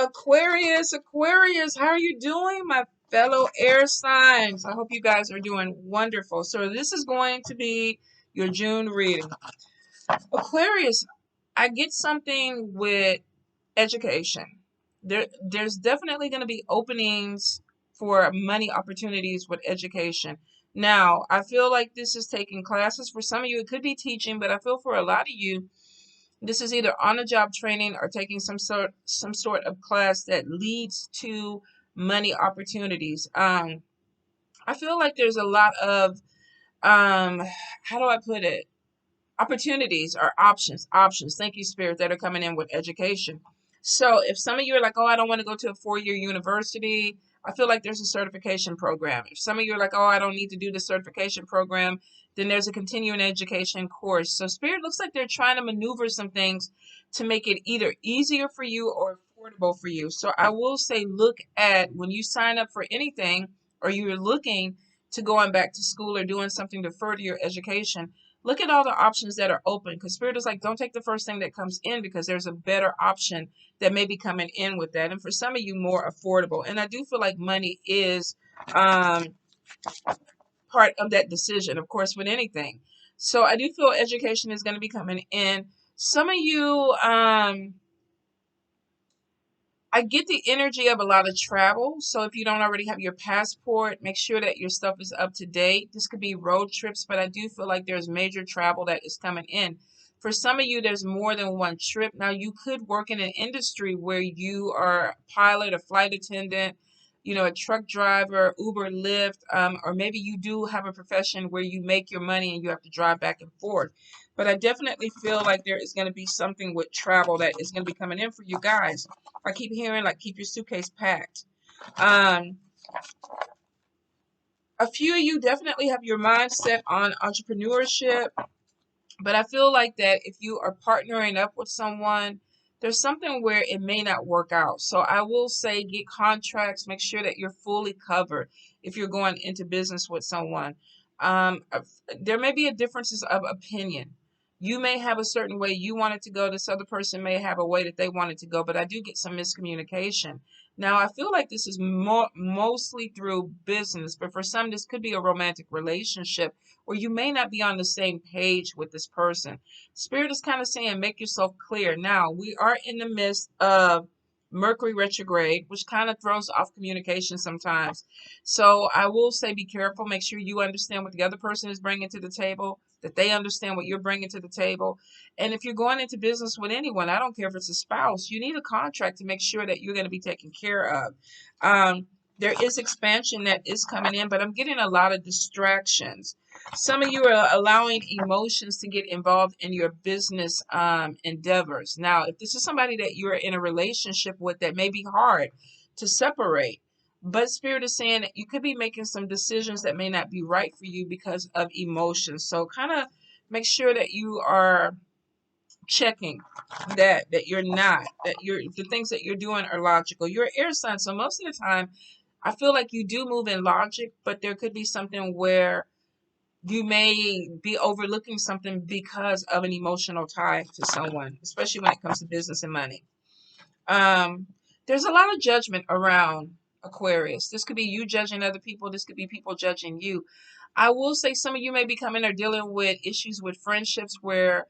Aquarius, Aquarius, how are you doing, my fellow air signs? I hope you guys are doing wonderful. So this is going to be your June reading. Aquarius, I get something with education. There's definitely going to be openings for money opportunities with education. Now, I feel like this is taking classes. For some of you, it could be teaching, but I feel for a lot of you, this is either on the job training or taking some sort of class that leads to money opportunities. I feel like there's a lot of how do I put it? Opportunities or options. Thank you, Spirit, that are coming in with education. So if some of you are like, oh, I don't want to go to a 4-year university, I feel like there's a certification program. If some of you are like, oh, I don't need to do the certification program, then there's a continuing education course. So Spirit looks like they're trying to maneuver some things to make it either easier for you or affordable for you. So I will say, look at when you sign up for anything or you're looking to going back to school or doing something to further your education, look at all the options that are open, because Spirit is like, don't take the first thing that comes in, because there's a better option that may be coming in with that. And for some of you, more affordable. And I do feel like money is um, part of that decision, of course, with anything. So I do feel education is going to be coming in. Some of you, I get the energy of a lot of travel. So if you don't already have your passport, make sure that your stuff is up to date. This could be road trips, but I do feel like there's major travel that is coming in. For some of you, there's more than one trip. Now, you could work in an industry where you are a pilot, a flight attendant, a truck driver, Uber, Lyft, or maybe you do have a profession where you make your money and you have to drive back and forth. But I definitely feel like there is going to be something with travel that is going to be coming in for you guys. I keep hearing like keep your suitcase packed. Um, a few of you definitely have your mindset on entrepreneurship, but I feel like that if you are partnering up with someone, there's something where it may not work out. So I will say get contracts, make sure that you're fully covered if you're going into business with someone. Um, there may be a differences of opinion. You may have a certain way you want it to go. This other person may have a way that they want it to go, but I do get some miscommunication. Now, I feel like this is mostly through business, but for some, this could be a romantic relationship or you may not be on the same page with this person. Spirit is kind of saying, make yourself clear. Now, we are in the midst of Mercury retrograde, which kind of throws off communication sometimes. So I will say be careful. Make sure you understand what the other person is bringing to the table, that they understand what you're bringing to the table. And if you're going into business with anyone, I don't care if it's a spouse, you need a contract to make sure that you're going to be taken care of. There is expansion that is coming in, but I'm getting a lot of distractions. Some of you are allowing emotions to get involved in your business endeavors. Now, if this is somebody that you're in a relationship with, that may be hard to separate, but Spirit is saying that you could be making some decisions that may not be right for you because of emotions. So kind of make sure that you are checking that you're not, that the things that you're doing are logical. You're an air sign, so most of the time I feel like you do move in logic, but there could be something where you may be overlooking something because of an emotional tie to someone, especially when it comes to business and money. Um, there's a lot of judgment around Aquarius. This could be you judging other people. This could be people judging you. I will say some of you may be coming or dealing with issues with friendships where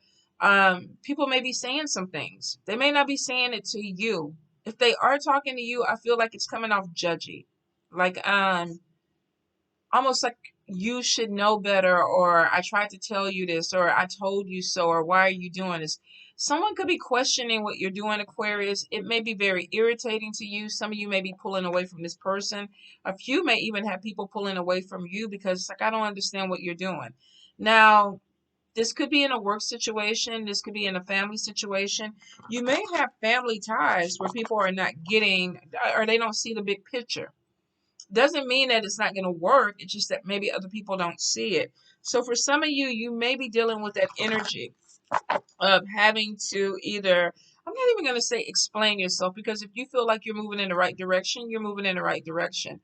people may be saying some things. They may not be saying it to you. If they are talking to you, I feel like it's coming off judgy. Like almost like you should know better, or I tried to tell you this, or I told you so, or why are you doing this? Someone could be questioning what you're doing, Aquarius. It may be very irritating to you. Some of you may be pulling away from this person. A few may even have people pulling away from you because it's like, I don't understand what you're doing. Now, this could be in a work situation. This could be in a family situation. You may have family ties where people are not getting, or they don't see the big picture. Doesn't mean that it's not going to work. It's just that maybe other people don't see it. So for some of you, you may be dealing with that energy of having to either, I'm not even going to say explain yourself, because if you feel like you're moving in the right direction, you're moving in the right direction.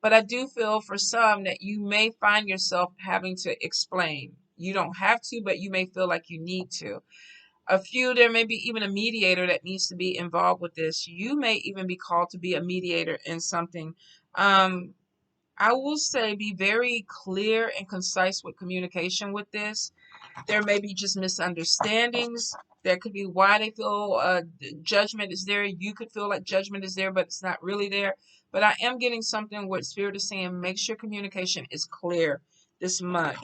But I do feel for some that you may find yourself having to explain. You don't have to, but you may feel like you need to. A few, there may be even a mediator that needs to be involved with this. You may even be called to be a mediator in something. Um, I will say be very clear and concise with communication with this. There may be just misunderstandings. There could be why they feel judgment is there. You could feel like judgment is there, but it's not really there. But I am getting something where Spirit is saying make sure communication is clear this month.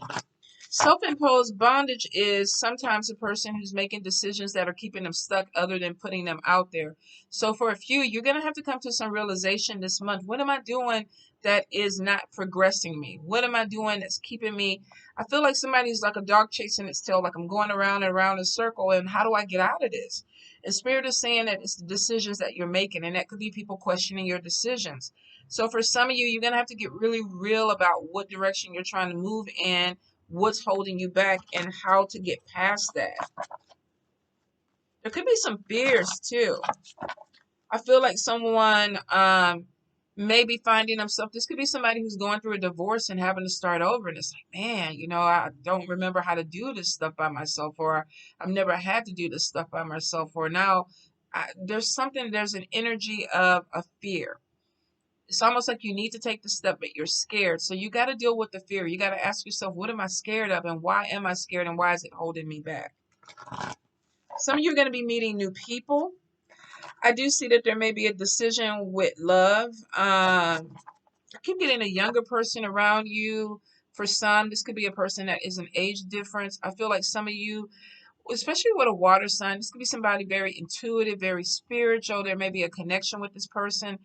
Self-imposed bondage is sometimes a person who's making decisions that are keeping them stuck other than putting them out there. So for a few, you're going to have to come to some realization this month. What am I doing that is not progressing me? What am I doing that's keeping me? I feel like somebody's like a dog chasing its tail, like I'm going around and around in a circle, and how do I get out of this? And Spirit is saying that it's the decisions that you're making, and that could be people questioning your decisions. So for some of you, you're going to have to get really real about what direction you're trying to move in, what's holding you back, and how to get past that. There could be some fears too. I feel like someone may be finding themselves, this could be somebody who's going through a divorce and having to start over, and it's like, man, I don't remember how to do this stuff by myself, or I've never had to do this stuff by myself, or now there's an energy of a fear. It's almost like you need to take the step, but you're scared. So you got to deal with the fear. You got to ask yourself, what am I scared of? And why am I scared? And why is it holding me back? Some of you are going to be meeting new people. I do see that there may be a decision with love. I keep getting a younger person around you. For some, this could be a person that is an age difference. I feel like some of you, especially with a water sign, this could be somebody very intuitive, very spiritual. There may be a connection with this person.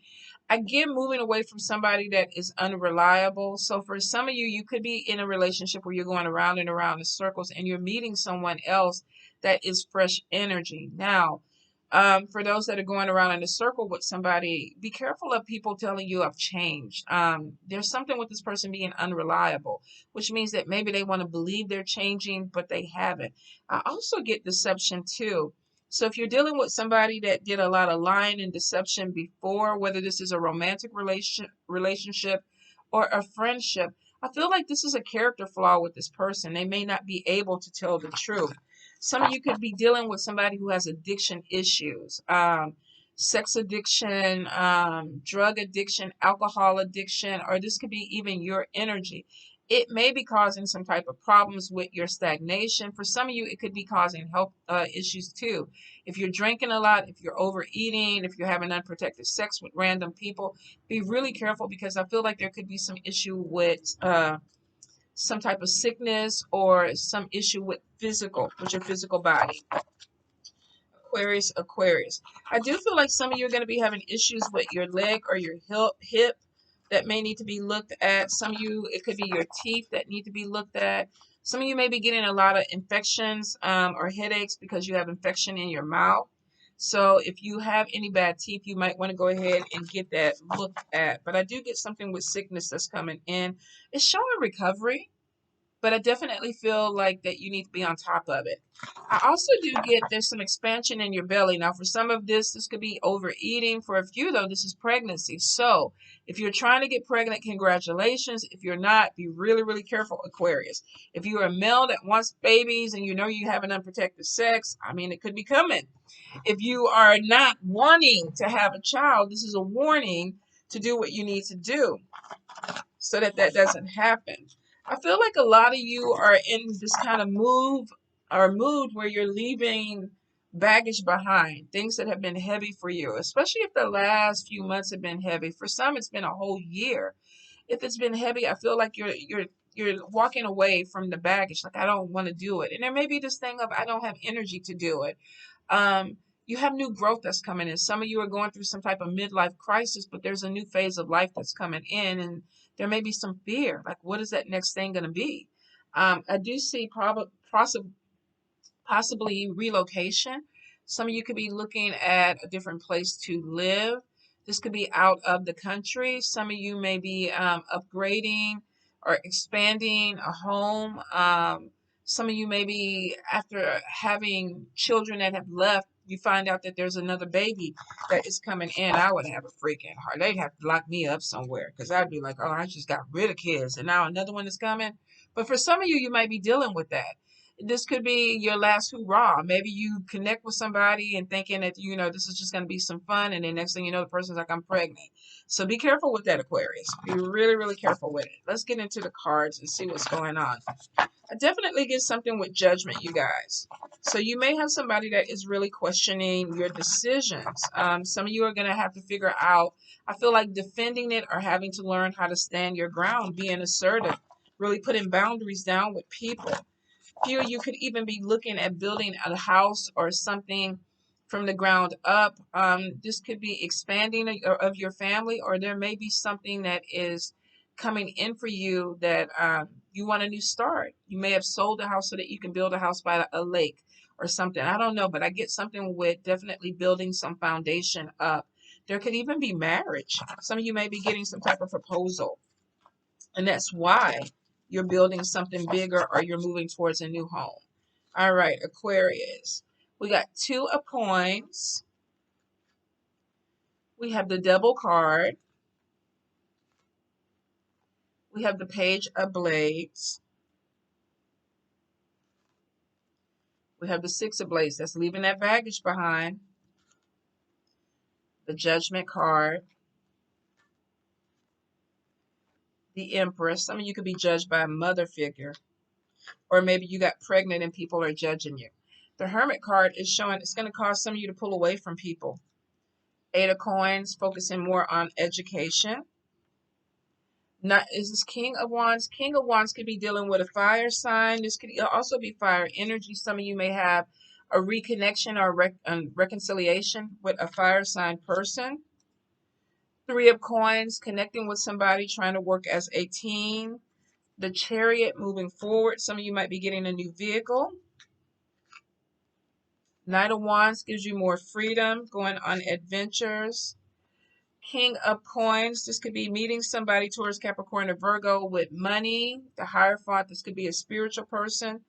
I get moving away from somebody that is unreliable. So for some of you, you could be in a relationship where you're going around and around in circles and you're meeting someone else that is fresh energy. Now, for those that are going around in a circle with somebody, be careful of people telling you I've changed. There's something with this person being unreliable, which means that maybe they want to believe they're changing, but they haven't. I also get deception too. So if you're dealing with somebody that did a lot of lying and deception before, whether this is a romantic relationship or a friendship, I feel like this is a character flaw with this person. They may not be able to tell the truth. Some of you could be dealing with somebody who has addiction issues, sex addiction, drug addiction, alcohol addiction, or this could be even your energy. It may be causing some type of problems with your stagnation. For some of you, it could be causing health issues too. If you're drinking a lot, if you're overeating, if you're having unprotected sex with random people, be really careful because I feel like there could be some issue with some type of sickness or some issue with your physical body. Aquarius. I do feel like some of you are going to be having issues with your leg or your hip that may need to be looked at. Some of you, it could be your teeth that need to be looked at. Some of you may be getting a lot of infections or headaches because you have infection in your mouth. So if you have any bad teeth, you might want to go ahead and get that looked at. But I do get something with sickness that's coming in. It's showing recovery, but I definitely feel like that you need to be on top of it. I also do get there's some expansion in your belly. Now, for some of this could be overeating. For a few, though, this is pregnancy. So if you're trying to get pregnant, congratulations. If you're not, be really, really careful, Aquarius. If you're a male that wants babies and you know you have an unprotected sex, I mean, it could be coming. If you are not wanting to have a child, this is a warning to do what you need to do so that that doesn't happen. I feel like a lot of you are in this kind of mood where you're leaving baggage behind, things that have been heavy for you, especially if the last few months have been heavy. For some, it's been a whole year. If it's been heavy, I feel like you're walking away from the baggage. Like, I don't want to do it. And there may be this thing of I don't have energy to do it. You have new growth that's coming in. Some of you are going through some type of midlife crisis, but there's a new phase of life that's coming in, and there may be some fear. Like, what is that next thing going to be? I do see possibly relocation. Some of you could be looking at a different place to live. This could be out of the country. Some of you may be upgrading or expanding a home. Some of you may be, after having children that have left, you find out that there's another baby that is coming in. I would have a freaking heart. They'd have to lock me up somewhere because I'd be like, oh, I just got rid of kids and now another one is coming. But for some of you, you might be dealing with that. This could be your last hurrah. Maybe you connect with somebody and thinking that, you know, this is just going to be some fun. And then next thing you know, the person's like, I'm pregnant. So be careful with that, Aquarius. Be really, really careful with it. Let's get into the cards and see what's going on. I definitely get something with judgment, you guys. So you may have somebody that is really questioning your decisions. Some of you are going to have to figure out, I feel like defending it or having to learn how to stand your ground, being assertive, really putting boundaries down with people. Few of you could even be looking at building a house or something from the ground up. This could be expanding of your family, or there may be something that is coming in for you that you want a new start. You may have sold a house so that you can build a house by a lake or something. I don't know, but I get something with definitely building some foundation up. There could even be marriage. Some of you may be getting some type of proposal, and that's why you're building something bigger or you're moving towards a new home. All right, Aquarius. We got 2 of coins. We have the Devil card. We have the Page of Blades. We have the 6 of Blades. That's leaving that baggage behind. The Judgment card. The Empress. Some of you could be judged by a mother figure. Or maybe you got pregnant and people are judging you. The Hermit card is showing it's going to cause some of you to pull away from people. 8 of Coins, focusing more on education. Not is this King of Wands? King of Wands could be dealing with a fire sign. This could also be fire energy. Some of you may have a reconnection or reconciliation with a fire sign person. 3 of Coins, connecting with somebody, trying to work as a team. The Chariot, moving forward. Some of you might be getting a new vehicle. Knight of Wands gives you more freedom, going on adventures. King of Coins, this could be meeting somebody towards Capricorn or Virgo with money. The Hierophant, this could be a spiritual person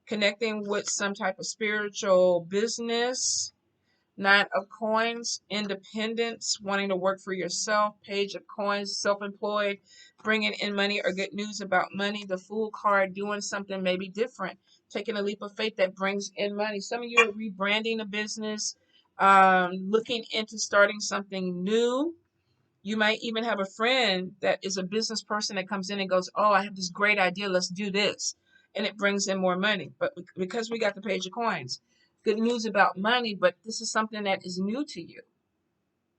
connecting with some type of spiritual business. 9 of Coins, independence, wanting to work for yourself. Page of Coins, self-employed, bringing in money or good news about money. The Fool card, doing something maybe different, taking a leap of faith that brings in money. Some of you are rebranding a business, looking into starting something new. You might even have a friend that is a business person that comes in and goes, oh, I have this great idea, let's do this. And it brings in more money. But because we got the Page of Coins, good news about money, but this is something that is new to you.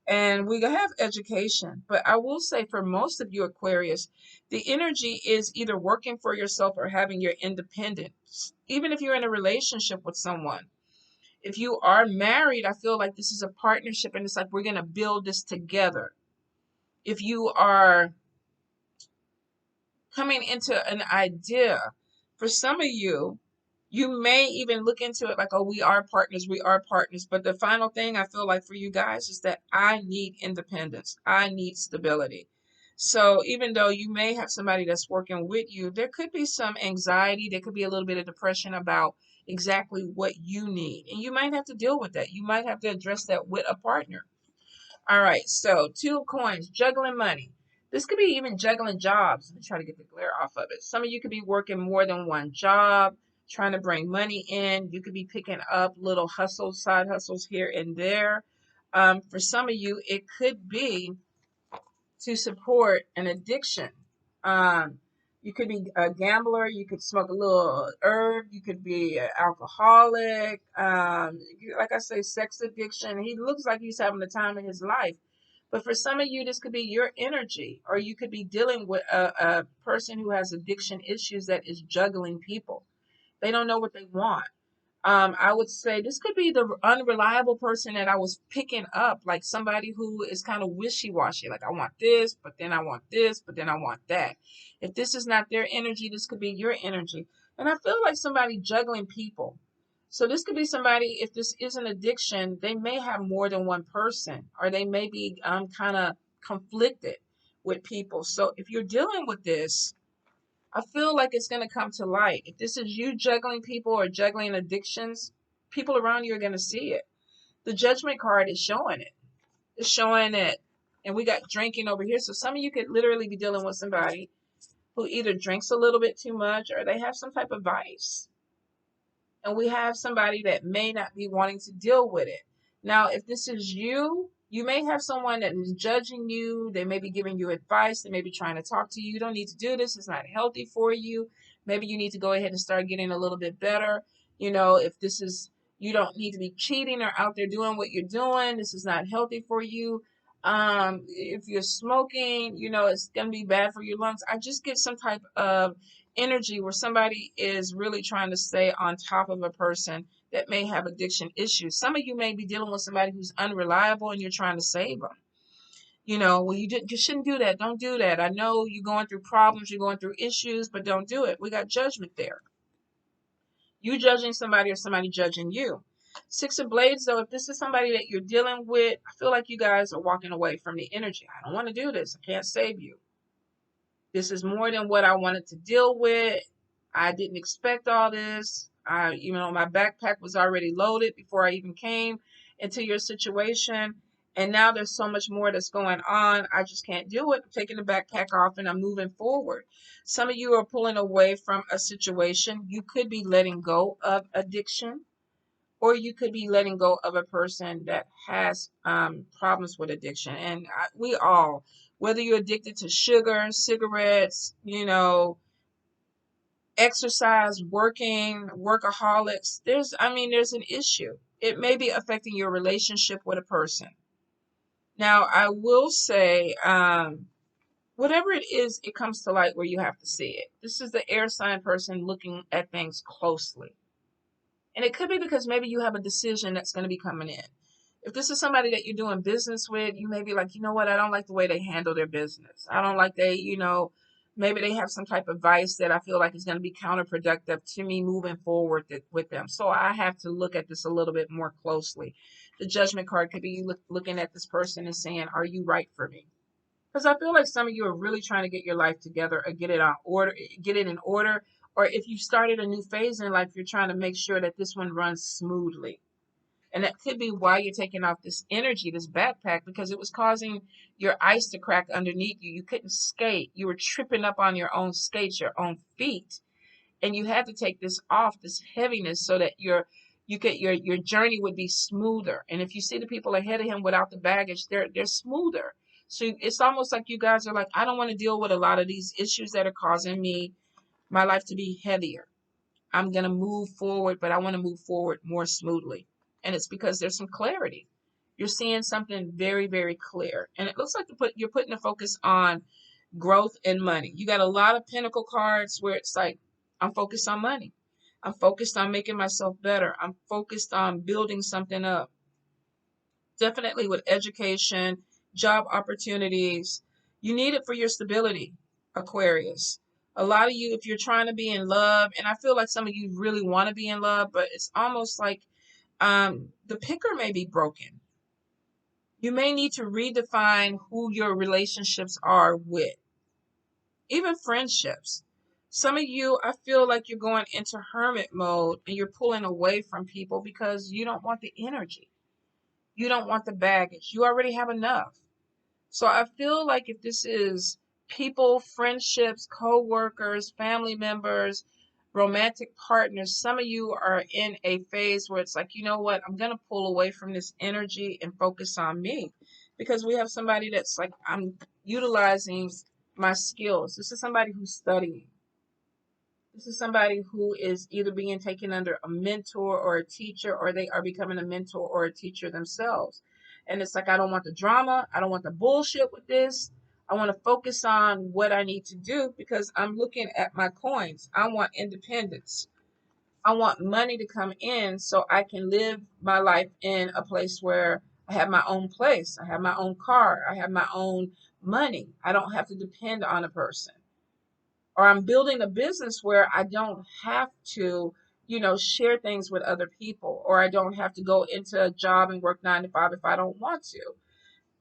And we have education. But I will say for most of you Aquarius, the energy is either working for yourself or having your independence. Even if you're in a relationship with someone. If you are married, I feel like this is a partnership and it's like we're going to build this together. If you are coming into an idea, for some of you, you may even look into it like, oh, we are partners, we are partners. But the final thing I feel like for you guys is that I need independence. I need stability. So even though you may have somebody that's working with you, there could be some anxiety. There could be a little bit of depression about exactly what you need. And you might have to deal with that. You might have to address that with a partner. All right, so 2 of Coins, juggling money. This could be even juggling jobs. Let me try to get the glare off of it. Some of you could be working more than one job, trying to bring money in. You could be picking up little hustles, side hustles here and there. For some of you, it could be to support an addiction. You could be a gambler. You could smoke a little herb. You could be an alcoholic. Like I say, sex addiction. He looks like he's having the time of his life. But for some of you, this could be your energy, or you could be dealing with a person who has addiction issues that is juggling people. They don't know what they want. I would say this could be the unreliable person that I was picking up, like somebody who is kind of wishy-washy. Like, I want this, but then I want this, but then I want that. If this is not their energy, this could be your energy. And I feel like somebody juggling people. So this could be somebody, if this is an addiction, they may have more than one person, or they may be kind of conflicted with people. So if you're dealing with this, I feel like it's going to come to light. If this is you juggling people or juggling addictions, people around you are going to see it. The Judgment card is showing it. It's showing it. And we got drinking over here. So some of you could literally be dealing with somebody who either drinks a little bit too much or they have some type of vice. and we have somebody that may not be wanting to deal with it. Now, if this is you, you may have someone that is judging you. They may be giving you advice. They may be trying to talk to you. You don't need to do this. It's not healthy for you. Maybe you need to go ahead and start getting a little bit better. You know, if this is, you don't need to be cheating or out there doing what you're doing. This is not healthy for you. If you're smoking, you know, it's going to be bad for your lungs. I just get some type of energy where somebody is really trying to stay on top of a person that may have addiction issues. Some of you may be dealing with somebody who's unreliable and you're trying to save them. You know, well, you shouldn't do that. Don't do that. I know you're going through problems, you're going through issues, but don't do it. We got judgment there. You judging somebody or somebody judging you. Six of Blades, though, if this is somebody that you're dealing with, I feel like you guys are walking away from the energy. I don't want to do this. I can't save you. This is more than what I wanted to deal with. I didn't expect all this. My backpack was already loaded before I even came into your situation. And now there's so much more that's going on. I just can't do it. I'm taking the backpack off and I'm moving forward. Some of you are pulling away from a situation. You could be letting go of addiction, or you could be letting go of a person that has problems with addiction. And we all, whether you're addicted to sugar, cigarettes, exercise, working, workaholics, there's an issue. It may be affecting your relationship with a person. Now, I will say, whatever it is, it comes to light where you have to see it. This is the air sign person looking at things closely. And it could be because maybe you have a decision that's going to be coming in. If this is somebody that you're doing business with, you may be like, you know what, I don't like the way they handle their business. I don't like maybe they have some type of vice that I feel like is going to be counterproductive to me moving forward with them. So I have to look at this a little bit more closely. The Judgment card could be you looking at this person and saying, are you right for me? Because I feel like some of you are really trying to get your life together or get it in order. Or if you started a new phase in life, you're trying to make sure that this one runs smoothly. And that could be why you're taking off this energy, this backpack, because it was causing your ice to crack underneath you. You couldn't skate. You were tripping up on your own skates, your own feet. And you had to take this off, this heaviness, so that your journey would be smoother. And if you see the people ahead of him without the baggage, they're smoother. So it's almost like you guys are like, I don't want to deal with a lot of these issues that are causing my life to be heavier. I'm going to move forward, but I want to move forward more smoothly. And it's because there's some clarity. You're seeing something very, very clear. And it looks like you're putting the focus on growth and money. You got a lot of pentacle cards where it's like, I'm focused on money. I'm focused on making myself better. I'm focused on building something up. Definitely with education, job opportunities. You need it for your stability, Aquarius. A lot of you, if you're trying to be in love, and I feel like some of you really want to be in love, but it's almost like the picker may be broken. You may need to redefine who your relationships are with, even friendships. Some of you, I feel like you're going into hermit mode and you're pulling away from people because you don't want the energy. You don't want the baggage. You already have enough. So I feel like if this is people, friendships, co-workers, family members, romantic partners, some of you are in a phase where it's like, you know what, I'm going to pull away from this energy and focus on me. Because we have somebody that's like, I'm utilizing my skills. This is somebody who's studying. This is somebody who is either being taken under a mentor or a teacher, or they are becoming a mentor or a teacher themselves. And it's like, I don't want the drama. I don't want the bullshit with this. I want to focus on what I need to do because I'm looking at my coins. I want independence. I want money to come in so I can live my life in a place where I have my own place. I have my own car. I have my own money. I don't have to depend on a person. Or I'm building a business where I don't have to, share things with other people, or I don't have to go into a job and work 9 to 5 if I don't want to.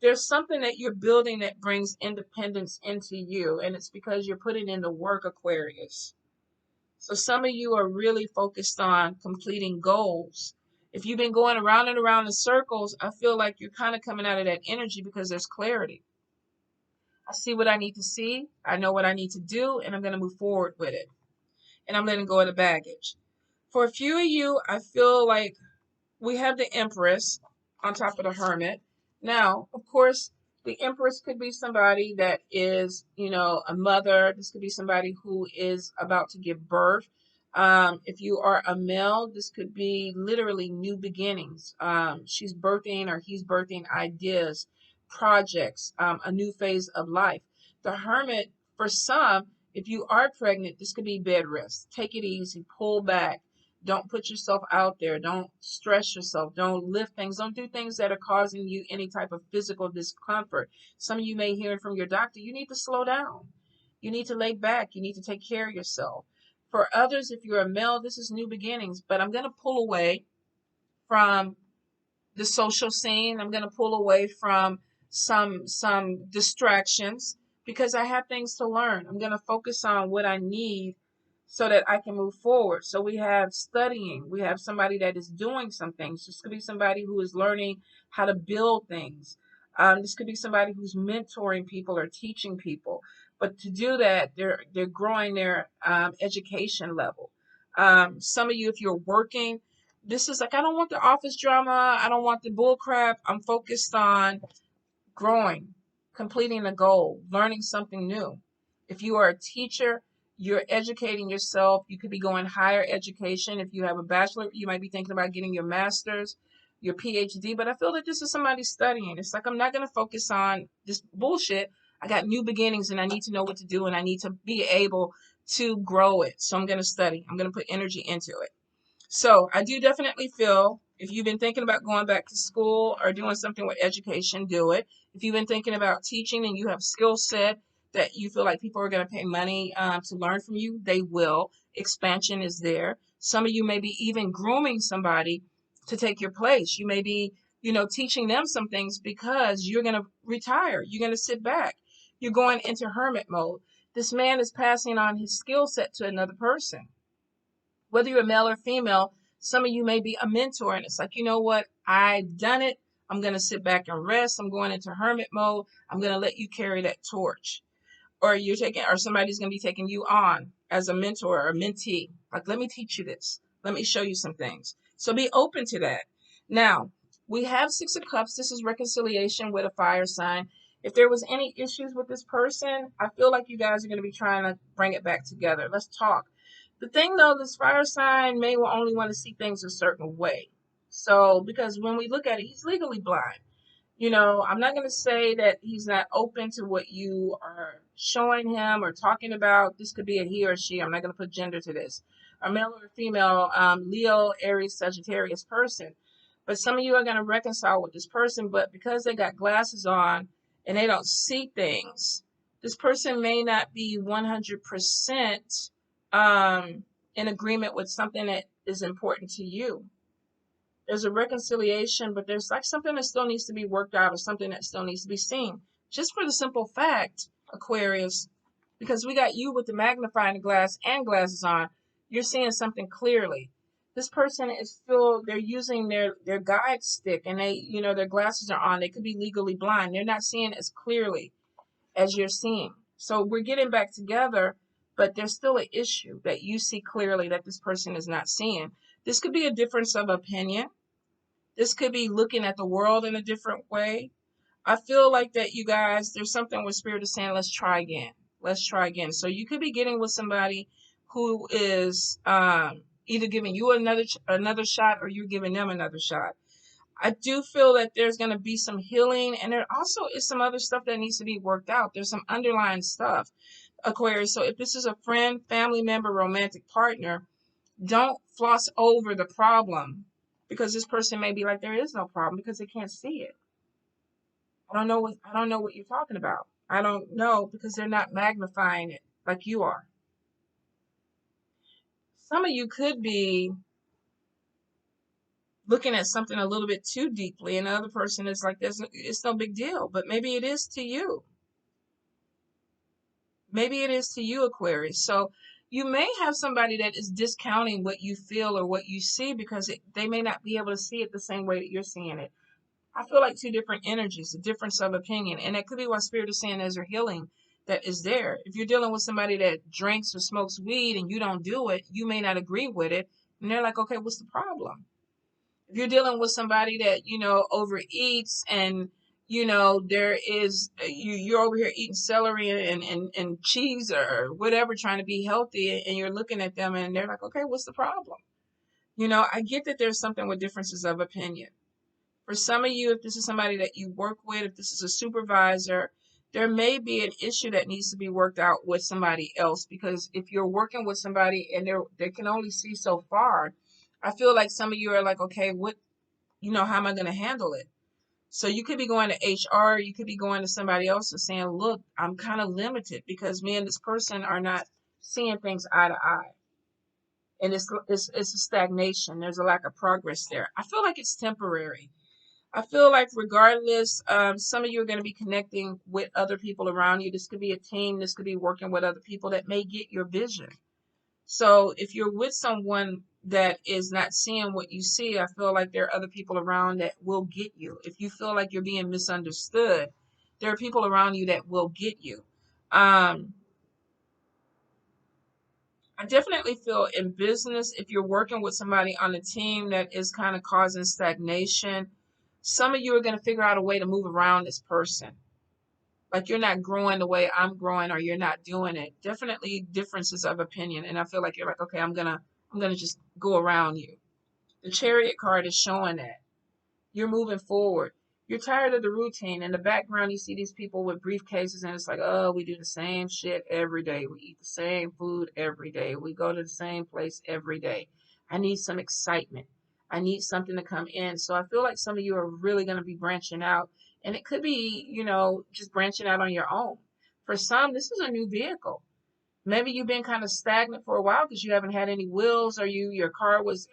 There's something that you're building that brings independence into you, and it's because you're putting in the work, Aquarius. So some of you are really focused on completing goals. If you've been going around and around in circles, I feel like you're kind of coming out of that energy because there's clarity. I see what I need to I know what I need to do, and I'm going to move forward with it. And I'm letting go of the baggage. For a few of you, I feel like we have the Empress on top of the Hermit. Now, of course, the Empress could be somebody that is, a mother. This could be somebody who is about to give birth. If you are a male, this could be literally new beginnings. She's birthing or he's birthing ideas, projects, a new phase of life. The Hermit, for some, if you are pregnant, this could be bed rest. Take it easy, pull back. Don't put yourself out there. Don't stress yourself. Don't lift things. Don't do things that are causing you any type of physical discomfort. Some of you may hear from your doctor, you need to slow down. You need to lay back. You need to take care of yourself. For others, if you're a male, this is new beginnings. But I'm going to pull away from the social scene. I'm going to pull away from some distractions because I have things to learn. I'm going to focus on what I need so that I can move forward. So we have studying. We have somebody that is doing some things. This could be somebody who is learning how to build things. This could be somebody who's mentoring people or teaching people. But to do that, they're growing their education level. Some of you, if you're working, this is like, I don't want the office drama. I don't want the bull crap. I'm focused on growing, completing a goal, learning something new. If you are a teacher, you're educating yourself. You could be going higher education. If you have a bachelor, you might be thinking about getting your master's, your PhD. But I feel that this is somebody studying. It's like, I'm not going to focus on this bullshit. I got new beginnings and I need to know what to do and I need to be able to grow it. So I'm going to study. I'm going to put energy into it. So I do definitely feel if you've been thinking about going back to school or doing something with education, do it. If you've been thinking about teaching and you have skill set that you feel like people are going to pay money to learn from you, they will. Expansion is there. Some of you may be even grooming somebody to take your place. You may be, teaching them some things because you're going to retire. You're going to sit back. You're going into hermit mode. This man is passing on his skill set to another person. Whether you're male or female, some of you may be a mentor and it's like, you know what? I've done it. I'm going to sit back and rest. I'm going into hermit mode. I'm going to let you carry that torch. Or somebody's going to be taking you on as a mentor or a mentee. Like, let me teach you this. Let me show you some things. So be open to that. Now, we have Six of Cups. This is reconciliation with a fire sign. If there was any issues with this person, I feel like you guys are going to be trying to bring it back together. Let's talk. The thing though, this fire sign may only want to see things a certain way. So, because when we look at it, he's legally blind. I'm not going to say that he's not open to what you are showing him or talking about. This could be a he or she. I'm not going to put gender to this. A male or a female, Leo, Aries, Sagittarius person. But some of you are going to reconcile with this person, but because they got glasses on and they don't see things, this person may not be 100% in agreement with something that is important to you. There's a reconciliation, but there's like something that still needs to be worked out or something that still needs to be seen. Just for the simple fact, Aquarius, because we got you with the magnifying glass and glasses on, you're seeing something clearly. This person is still, they're using their guide stick and their glasses are on. They could be legally blind. They're not seeing as clearly as you're seeing. So we're getting back together, but there's still an issue that you see clearly that this person is not seeing. This could be a difference of opinion. This could be looking at the world in a different way. I feel like that you guys, there's something with Spirit is saying, let's try again. Let's try again. So you could be getting with somebody who is either giving you another shot or you're giving them another shot. I do feel that there's going to be some healing, and there also is some other stuff that needs to be worked out. There's some underlying stuff, Aquarius. So if this is a friend, family member, romantic partner, don't floss over the problem because this person may be like, there is no problem because they can't see it. I don't know what you're talking about. I don't know because they're not magnifying it like you are. Some of you could be looking at something a little bit too deeply, and the other person is like, it's no big deal, but maybe it is to you. Maybe it is to you, Aquarius. So you may have somebody that is discounting what you feel or what you see because they may not be able to see it the same way that you're seeing it. I feel like two different energies, a difference of opinion. And that could be what Spirit is saying there's a healing that is there. If you're dealing with somebody that drinks or smokes weed and you don't do it, you may not agree with it. And they're like, okay, what's the problem? If you're dealing with somebody that, overeats and, there is, you're over here eating celery and cheese or whatever, trying to be healthy, and you're looking at them and they're like, okay, what's the problem? I get that there's something with differences of opinion. For some of you, if this is somebody that you work with, if this is a supervisor, there may be an issue that needs to be worked out with somebody else, because if you're working with somebody and they can only see so far, I feel like some of you are like, okay, how am I going to handle it? So you could be going to HR, you could be going to somebody else and saying, look, I'm kind of limited because me and this person are not seeing things eye to eye. And it's a stagnation. There's a lack of progress there. I feel like it's temporary. I feel like regardless, some of you are going to be connecting with other people around you. This could be a team. This could be working with other people that may get your vision. So if you're with someone that is not seeing what you see, I feel like there are other people around that will get you. If you feel like you're being misunderstood, there are people around you that will get you. I definitely feel in business, if you're working with somebody on a team that is kind of causing stagnation, some of you are going to figure out a way to move around this person. Like you're not growing the way I'm growing, or you're not doing it. Definitely differences of opinion. And I feel like you're like, okay, I'm gonna just go around you. The Chariot card is showing that. You're moving forward. You're tired of the routine. In the background, you see these people with briefcases, and it's like, oh, we do the same shit every day. We eat the same food every day. We go to the same place every day. I need some excitement. I need something to come in. So I feel like some of you are really going to be branching out. And it could be, just branching out on your own. For some, this is a new vehicle. Maybe you've been kind of stagnant for a while because you haven't had any wheels, or your car was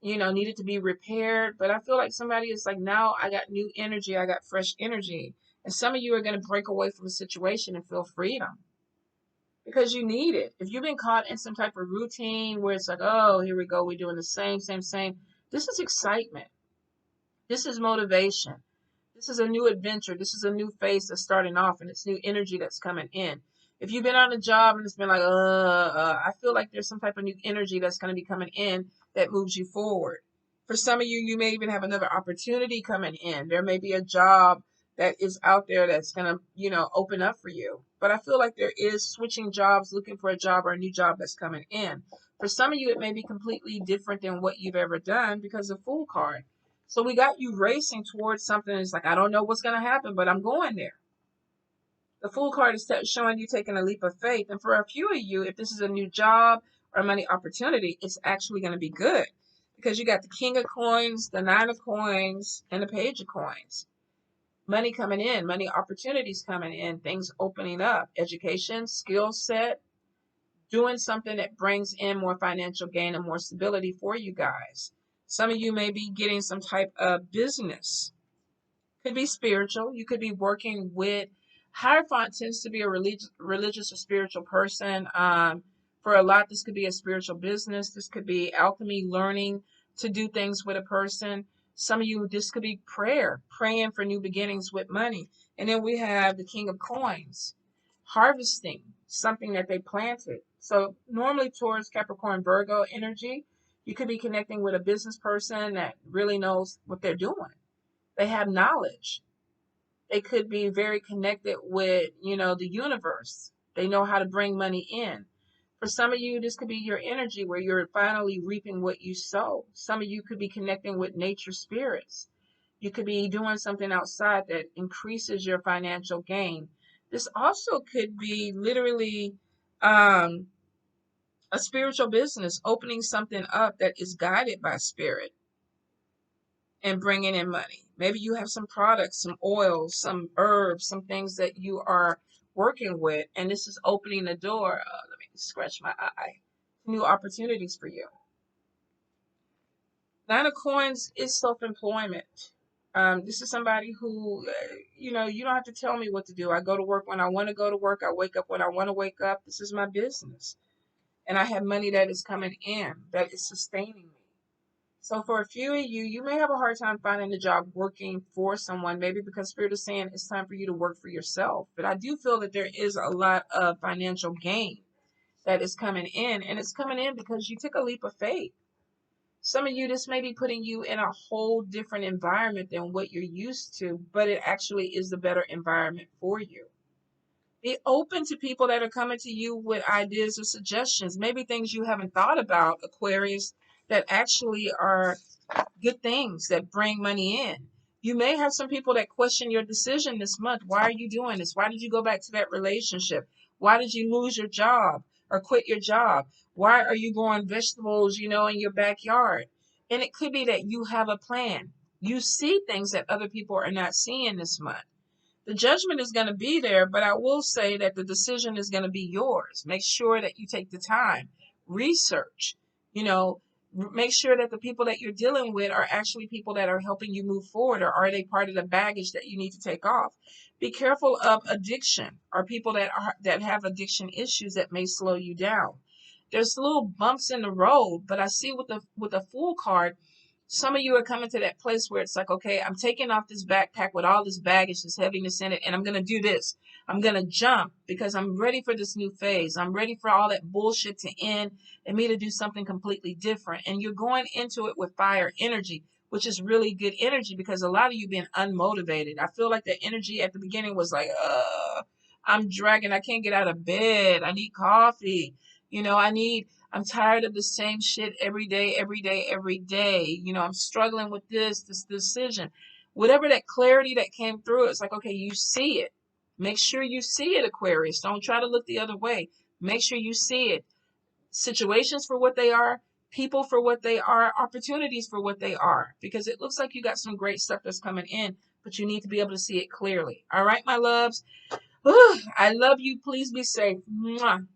needed to be repaired. But I feel like somebody is like, now I got new energy, I got fresh energy. And some of you are going to break away from a situation and feel freedom because you need it. If you've been caught in some type of routine where it's like, oh, here we go, we're doing the same, this is excitement. This is motivation. This is a new adventure. This is a new phase that's starting off, and it's new energy that's coming in. If you've been on a job and it's been like, I feel like there's some type of new energy that's going to be coming in that moves you forward. For some of you, you may even have another opportunity coming in. There may be a job that is out there that's going to, open up for you. But I feel like there is switching jobs, looking for a job or a new job that's coming in. For some of you, it may be completely different than what you've ever done because of Fool card. So we got you racing towards something. It's like, I don't know what's going to happen, but I'm going there. The Fool card is showing you taking a leap of faith. And for a few of you, if this is a new job or money opportunity, it's actually going to be good because you got the King of Coins, the Nine of Coins, and the Page of Coins. Money coming in, money opportunities coming in, things opening up, education, skill set, doing something that brings in more financial gain and more stability for you guys. Some of you may be getting some type of business. Could be spiritual. You could be working with Hierophant tends to be a religious or spiritual person. For a lot, this could be a spiritual business. This could be alchemy, learning to do things with a person. Some of you, this could be praying for new beginnings with money. And then we have the King of Coins, harvesting something that they planted. So normally Taurus, Capricorn, Virgo energy, you could be connecting with a business person that really knows what they're doing. They have knowledge. They could be very connected with, the universe. They know how to bring money in. For some of you, this could be your energy where you're finally reaping what you sow. Some of you could be connecting with nature spirits. You could be doing something outside that increases your financial gain. This also could be literally a spiritual business, opening something up that is guided by spirit and bringing in money. Maybe you have some products, some oils, some herbs, some things that you are working with, and this is opening the door. Let me scratch my eye. New opportunities for you. Nine of Coins is self-employment. This is somebody who, you don't have to tell me what to do. I go to work when I want to go to work. I wake up when I want to wake up. This is my business. And I have money that is coming in, that is sustaining me. So for a few of you, you may have a hard time finding a job working for someone, maybe because Spirit is saying it's time for you to work for yourself. But I do feel that there is a lot of financial gain that is coming in, and it's coming in because you took a leap of faith. Some of you, this may be putting you in a whole different environment than what you're used to, but it actually is the better environment for you. Be open to people that are coming to you with ideas or suggestions, maybe things you haven't thought about, Aquarius, that actually are good things that bring money in. You may have some people that question your decision this month. Why are you doing this? Why did you go back to that relationship? Why did you lose your job or quit your job? Why are you growing vegetables, in your backyard? And it could be that you have a plan. You see things that other people are not seeing this month. The judgment is going to be there, but I will say that the decision is going to be yours. Make sure that you take the time, research, you know, make sure that the people that you're dealing with are actually people that are helping you move forward, or are they part of the baggage that you need to take off. Be careful of addiction, or people that have addiction issues that may slow you down. There's little bumps in the road, but I see with the Fool card, some of you are coming to that place where it's like, okay, I'm taking off this backpack with all this baggage, this heaviness in it, and I'm going to do this. I'm going to jump because I'm ready for this new phase. I'm ready for all that bullshit to end and me to do something completely different. And you're going into it with fire energy, which is really good energy, because a lot of you been unmotivated. I feel like the energy at the beginning was like, I'm dragging. I can't get out of bed. I need coffee. I'm tired of the same shit every day, every day, every day. I'm struggling with this decision. Whatever that clarity that came through, it's like, okay, you see it. Make sure you see it, Aquarius. Don't try to look the other way. Make sure you see it. Situations for what they are, people for what they are, opportunities for what they are. Because it looks like you got some great stuff that's coming in, but you need to be able to see it clearly. All right, my loves. I love you. Please be safe. Mwah.